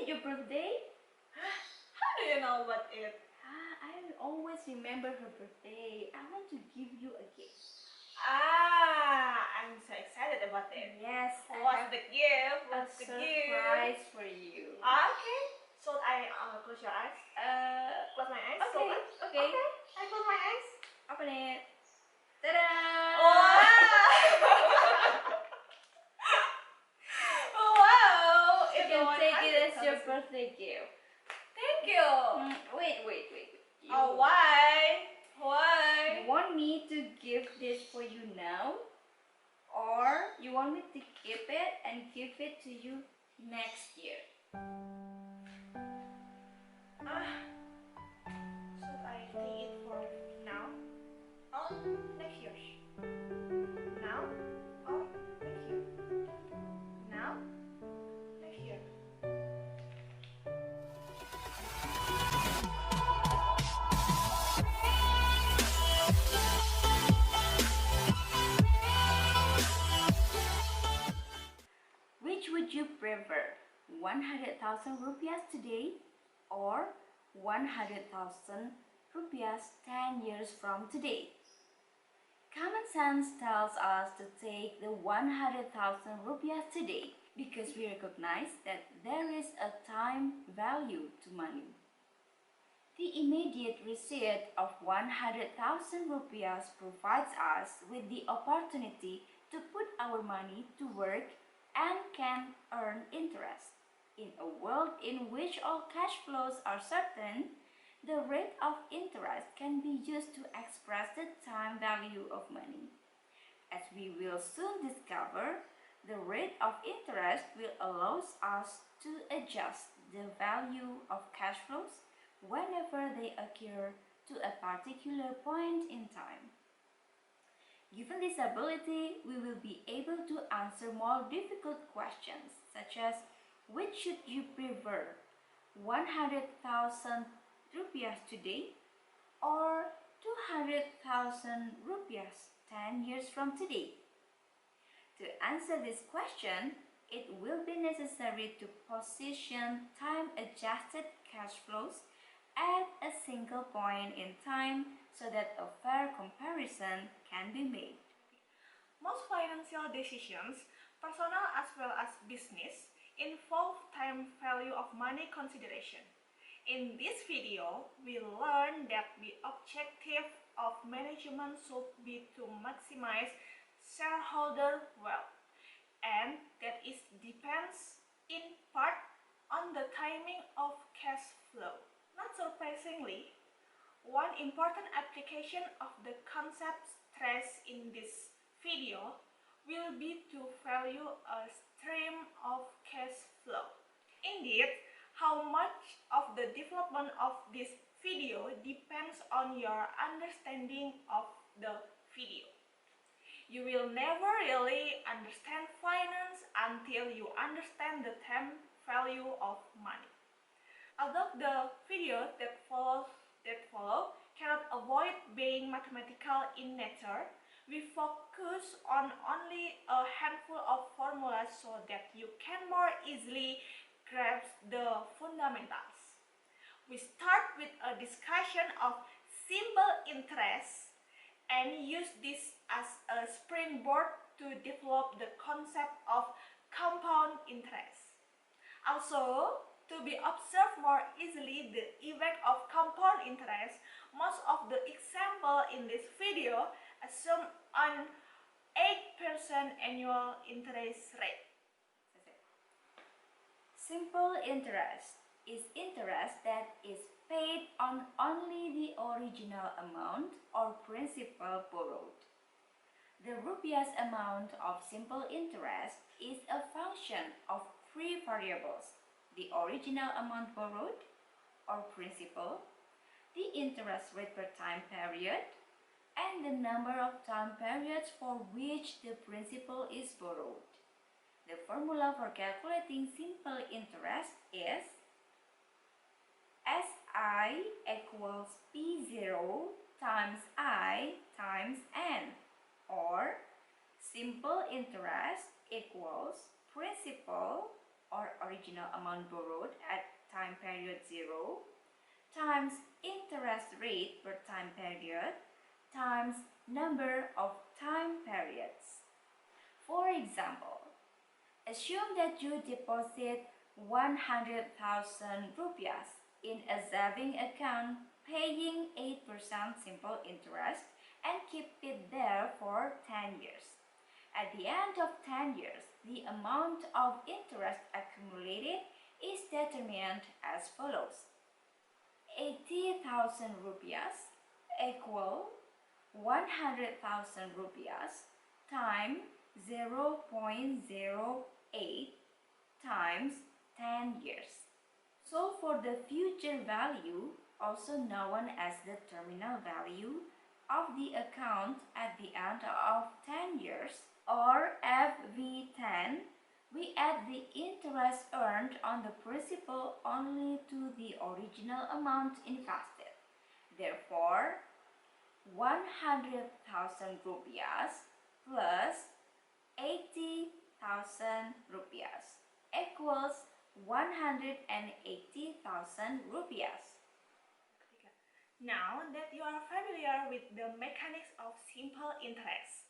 your birthday? How do you know about it? I always remember her birthday. I want to give you a gift. I'm so excited about it. Yes, What's the gift? What's the surprise gift? for you. Okay. So I close your eyes. Close my eyes. Okay. Okay. I close my eyes. Open it. Ta-da! Wow! Wow! You can take it as your birthday gift. Thank you. Wait. Why? Why? You want me to give this for you now? Or you want me to keep it and give it to you next year? Should I take it for now or next year? Now or next year? Now, next year. Which would you prefer? 100,000 rupiahs today or 100,000 rupiahs 10 years from today? Common sense tells us to take the 100,000 rupiahs today because we recognize that there is a time value to money. The immediate receipt of 100,000 rupiahs provides us with the opportunity to put our money to work and can earn interest. In a world in which all cash flows are certain, the rate of interest can be used to express the time value of money. As we will soon discover, the rate of interest will allow us to adjust the value of cash flows whenever they occur to a particular point in time. Given this ability, we will be able to answer more difficult questions such as which should you prefer, 100,000 rupiahs today or 200,000 rupiahs 10 years from today? To answer this question, it will be necessary to position time-adjusted cash flows at a single point in time so that a fair comparison can be made. Most financial decisions, personal as well as business, involve time value of money consideration. In this video, we learn that the objective of management should be to maximize shareholder wealth, and that it depends in part on the timing of cash flow. Not surprisingly, one important application of the concept stressed in this video will be to value a stream of cash flow. Indeed, how much of the development of this video depends on your understanding of the video. You will never really understand finance until you understand the time value of money. Although the videos that follow cannot avoid being mathematical in nature, we focus on only a handful of formulas so that you can more easily grasp the fundamentals. We start with a discussion of simple interest and use this as a springboard to develop the concept of compound interest. Also, to be observed more easily the effect of compound interest, most of the examples in this video assume an 8% annual interest rate. Simple interest is interest that is paid on only the original amount or principal borrowed. The rupiah's amount of simple interest is a function of three variables: the original amount borrowed or principal, the interest rate per time period, and the number of time periods for which the principal is borrowed. The formula for calculating simple interest is SI equals P0 times I times N, or simple interest equals principal or original amount borrowed at time period 0 times interest rate per time period times number of time periods. For example, assume that you deposit 100,000 rupiahs in a saving account paying 8% simple interest and keep it there for 10 years. At the end of 10 years, the amount of interest accumulated is determined as follows. 80,000 rupiahs equal 100,000 rupiahs times 0.08 times 10 years. So for the future value, also known as the terminal value of the account at the end of 10 years, or FV10, we add the interest earned on the principal only to the original amount invested. Therefore, 100,000 rupiahs plus 80,000 rupiahs equals 180,000 rupiahs. Now that you are familiar with the mechanics of simple interest,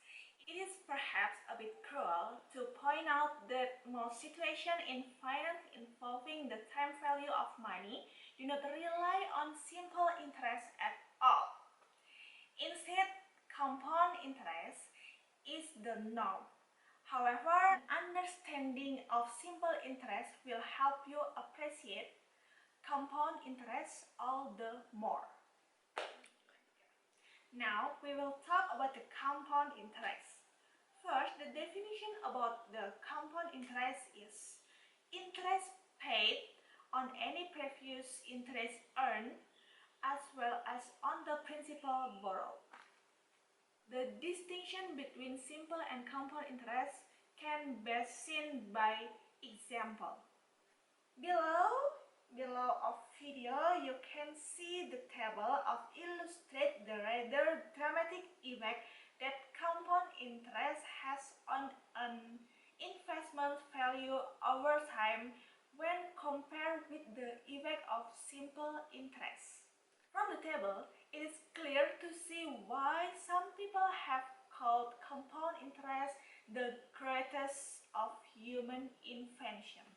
it is perhaps a bit cruel to point out that most situations in finance involving the time value of money do not rely on simple interest at all. Instead, compound interest is the norm. However, an understanding of simple interest will help you appreciate compound interest all the more. Now we will talk about the compound interest. First, the definition about the compound interest is interest paid on any previous interest earned as well as on the principal borrowed. The distinction between simple and compound interest can be seen by example. Below of video, you can see the table of illustrate the rather dramatic effect that compound interest has on an investment value over time when compared with the effect of simple interest. From the table, it is clear to see why some people have called compound interest the greatest of human inventions.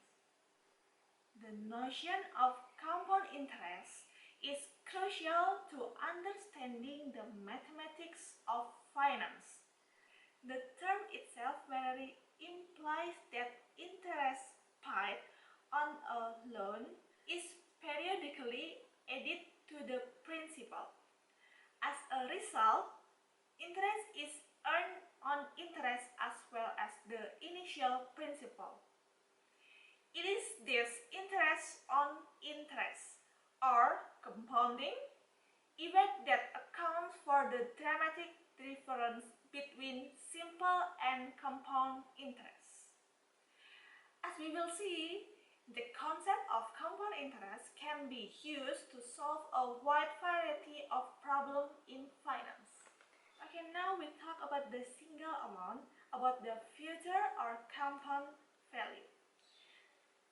The notion of compound interest is crucial to understanding the mathematics of finance. The term itself merely implies that interest paid on a loan is periodically added to the principal. As a result, interest is earned on interest as well as the initial principal. It is this interest on interest, or compounding, effect that accounts for the dramatic difference between simple and compound interest. As we will see, the concept of compound interest can be used to solve a wide variety of problems in finance. Okay, now we talk about the single amount, about the future or compound value.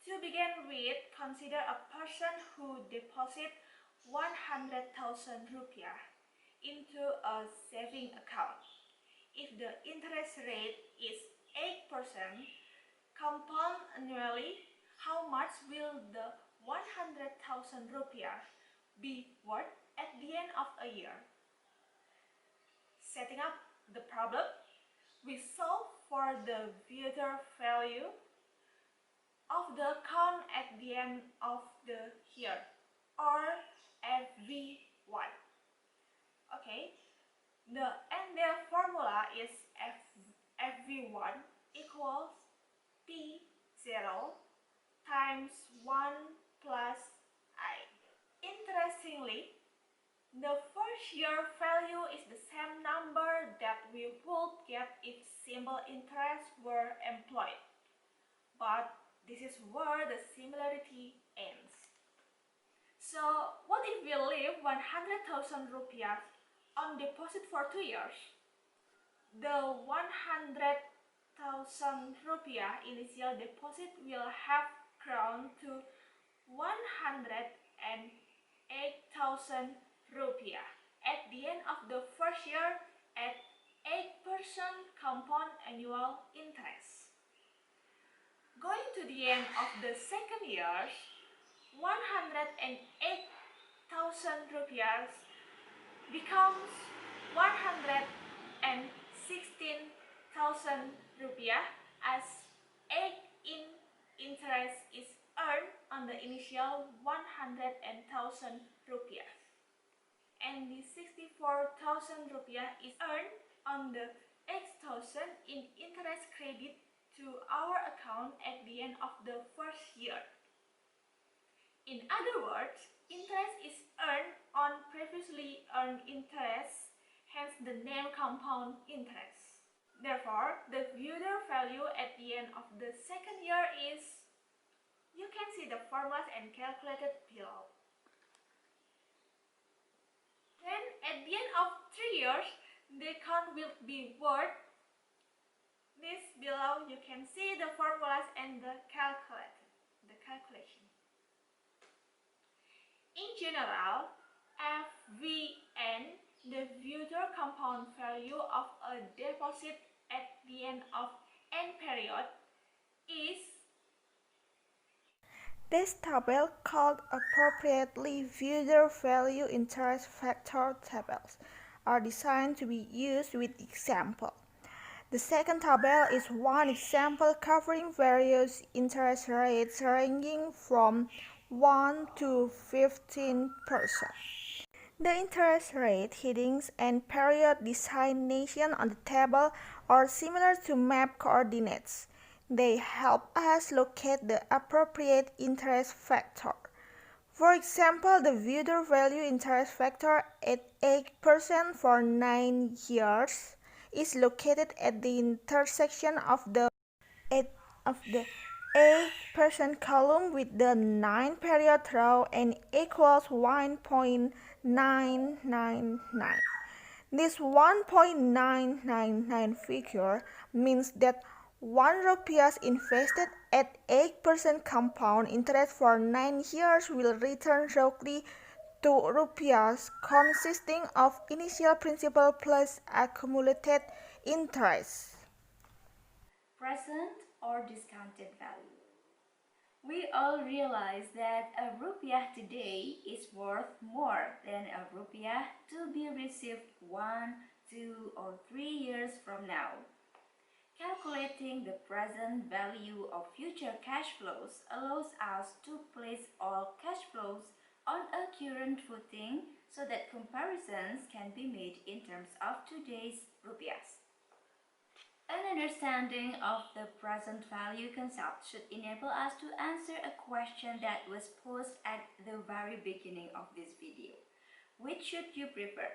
To begin with, consider a person who deposits 100,000 rupiah into a saving account. If the interest rate is 8%, compound annually, how much will the 100,000 rupiah be worth at the end of a year? Setting up the problem, we solve for the future value of the account at the end of the year, or FV1. Okay, and the formula is FV1 equals P0 times 1 plus I. Interestingly, the first year value is the same number that we would get if simple interest were employed. But this is where the similarity ends. So, what if we leave 100,000 rupiah on deposit for 2 years? The 100,000 rupiah initial deposit will have grown to 108,000 rupiah at the end of the first year at 8% compound annual interest. Going to the end of the second year, 108,000 rupiah becomes 116,000 rupiah as 8 in interest is earned on the initial 100,000 rupiah, and the 64,000 rupiah is earned on the 8,000 in interest credit to our account at the end of the first year. In other words, interest is earned on previously earned interest, hence the name compound interest. Therefore, the future value at the end of the second year is, you can see the formulas and calculated below. Then at the end of 3 years, the account will be worth this. Below you can see the formulas and the calculation. In general, FVN, the future compound value of a deposit at the end of n period, is This table, called appropriately future value interest factor tables, are designed to be used with example. The second table is one example covering various interest rates ranging from 1 to 15%. The interest rate headings and period designation on the table are similar to map coordinates. They help us locate the appropriate interest factor. For example, the future value interest factor at 8% for 9 years is located at the intersection of the 8% column with the 9 period row and equals 1.999. This 1.999 figure means that 1 rupiah invested at 8% compound interest for 9 years will return roughly 2 rupiah, consisting of initial principal plus accumulated interest. Present or discounted value. We all realize that a rupiah today is worth more than a rupiah to be received 1, 2, or 3 years from now. Calculating the present value of future cash flows allows us to place all cash flows on a current footing so that comparisons can be made in terms of today's rupiahs. An understanding of the present value concept should enable us to answer a question that was posed at the very beginning of this video. Which should you prefer,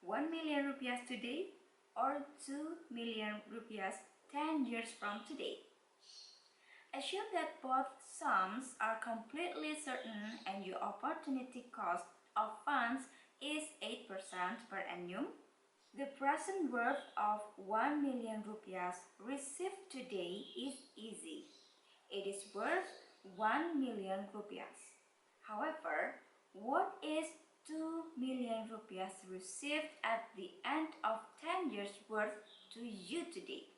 1 million rupiahs today or 2 million rupiahs 10 years from today? Assume that both sums are completely certain and your opportunity cost of funds is 8% per annum. The present worth of 1 million rupiahs received today is easy. It is worth 1 million rupiahs. However, what is 2 million rupiahs received at the end of 10 years worth to you today?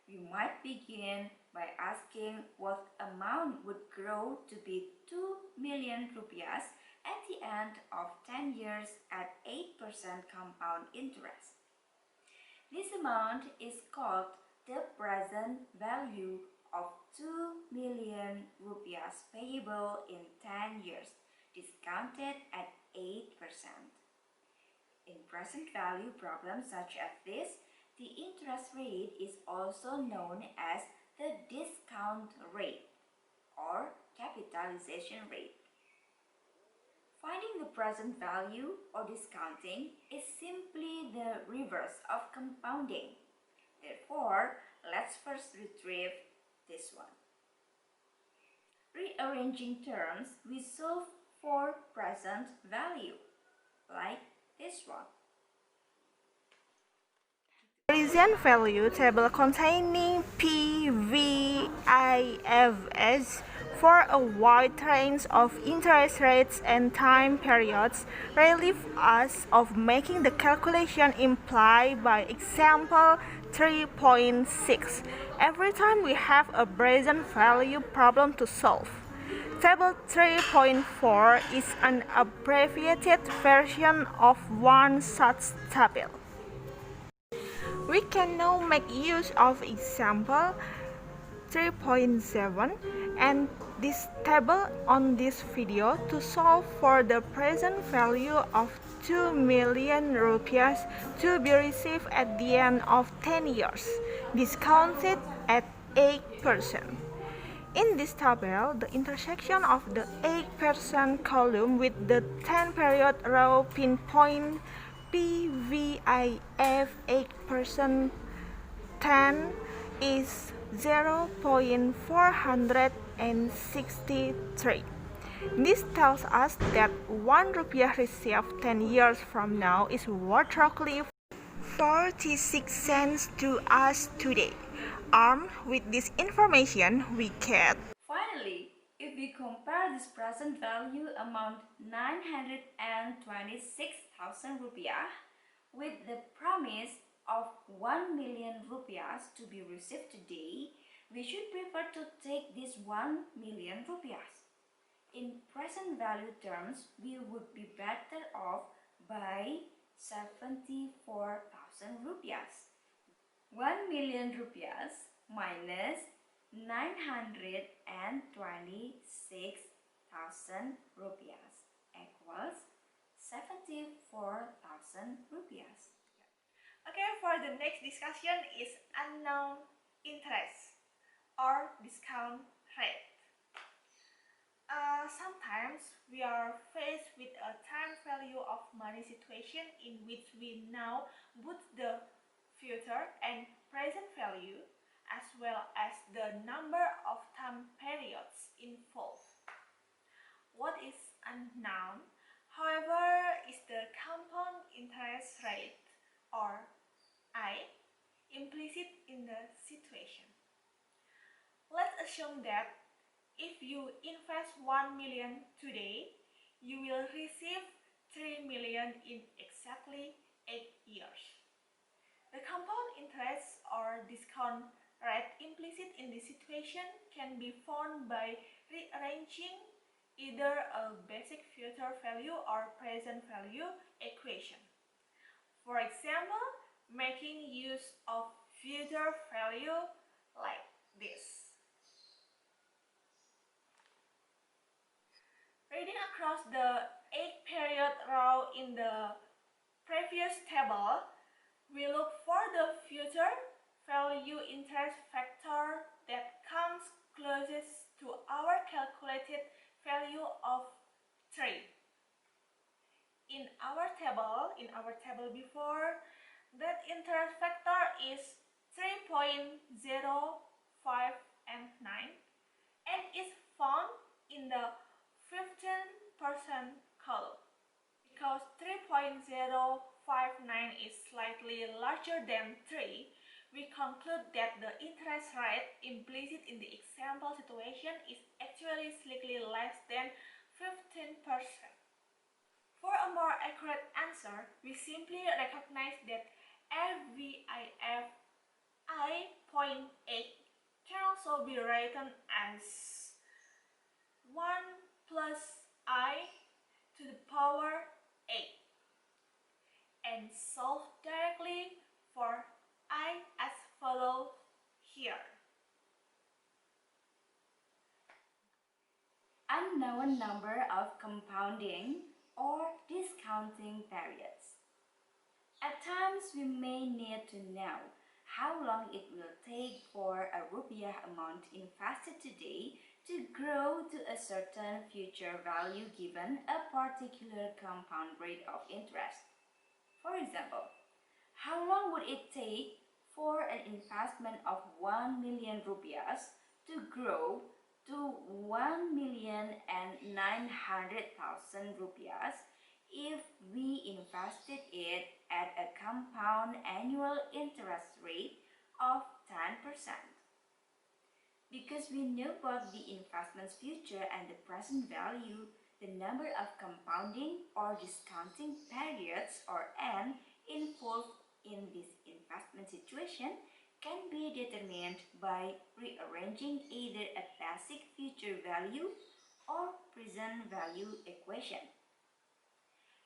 You might begin by asking what amount would grow to be 2 million rupiahs at the end of 10 years at 8% compound interest. This amount is called the present value of 2 million rupiahs payable in 10 years, discounted at 8%. In present value problems such as this, the interest rate is also known as the discount rate or capitalization rate. Finding the present value or discounting is simply the reverse of compounding. Therefore, let's first retrieve this one. Rearranging terms, we solve for present value, like this one. present value table containing PVIFs for a wide range of interest rates and time periods relieve us of making the calculation implied by example 3.6 every time we have a present value problem to solve. Table 3.4 is an abbreviated version of one such table. We can now make use of example 3.7 and this table on this video to solve for the present value of 2 million rupiahs to be received at the end of 10 years, discounted at 8%. In this table, the intersection of the 8% column with the 10 period row pinpoint PVIF 8% 10 is 0.463. This tells us that 1 rupiah received 10 years from now is worth roughly 46 cents to us today. Armed with this information, we get. Finally, if we compare this present value amount 926,000 rupiah with the promise of 1 million rupiahs to be received today, we should prefer to take this 1 million rupiahs. In present value terms, we would be better off by 74,000 rupiahs. 1 million rupiahs minus 926,000 rupiahs equals 74,000 rupiahs. Okay, for the next discussion is unknown interest or discount rate. Sometimes we are faced with a time value of money situation in which we now put the future and present value as well as the number of time periods involved. What is unknown, however, is the compound interest rate or I implicit in the situation. Let's assume that if you invest 1 million today, you will receive 3 million in exactly 8 years. The compound interest or discount rate implicit in this situation can be found by rearranging either a basic future value or present value equation. For example, making use of future value like this. Reading across the 8-period row in the previous table, we look for the future value interest factor that comes closest to our calculated value of 3. In our table before, that interest factor is 3.05 and 9 and is found in the 15% column. Because 3.059 is slightly larger than 3, we conclude that the interest rate implicit in the example situation is actually slightly less than 15%. For a more accurate answer, we simply recognize that FVIF I.8 can also be written as 1 plus I to the power 8 and solve directly for I as follows here. Unknown number of compounding or discounting periods. At times, we may need to know how long it will take for a rupiah amount invested today to grow to a certain future value given a particular compound rate of interest. For example, how long would it take for an investment of 1 million rupiahs to grow to 1,900,000 rupiahs if we invested it at a compound annual interest rate of 10%. Because we know both the investment's future and the present value, the number of compounding or discounting periods or N involved in this investment situation can be determined by rearranging either a basic future value or present value equation.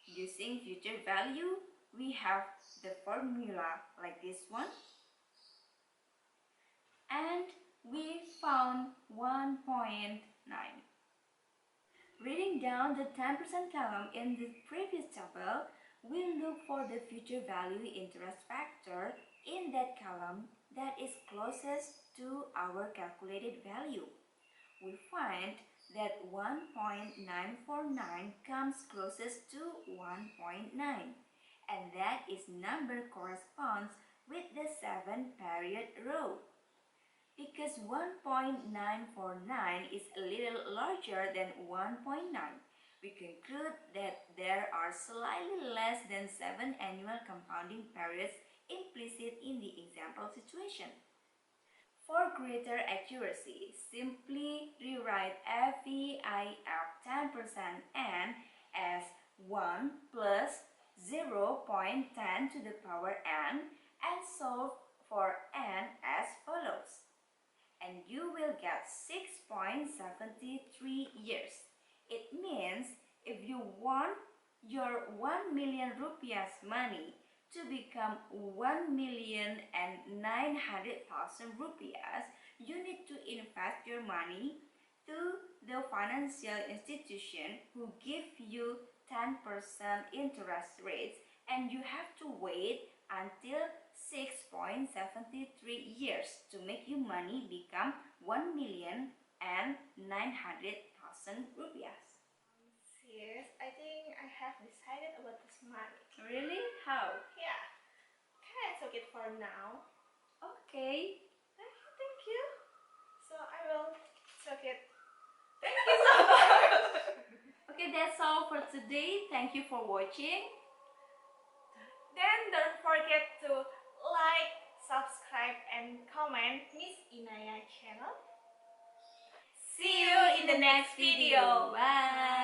Using future value, we have the formula like this one, and we found 1.9. Reading down the 10% column in the previous table, we look for the future value interest factor in that column that is closest to our calculated value. We find that 1.949 comes closest to 1.9, and that its number corresponds with the 7-period row. Because 1.949 is a little larger than 1.9, we conclude that there are slightly less than 7 annual compounding periods implicit in the example situation. For greater accuracy, simply rewrite FVIF 10% n as 1 plus 0.10 to the power n and solve for n as follows. And you will get 6.73 years. It means if you want your 1 million rupiahs money to become 1,900,000 rupiahs, you need to invest your money to the financial institution who give you 10% interest rates, and you have to wait until 6.73 years to make your money become 1,900,000 rupiahs. Sis, I think I have decided about this money. Really? How? Yeah. Can I take it for now? Okay. Thank you. So I will take it. Thank you so much. Okay, that's all for today. Thank you for watching. Then don't forget to like, subscribe, and comment Miss Inaya channel. See you in the next video. Bye.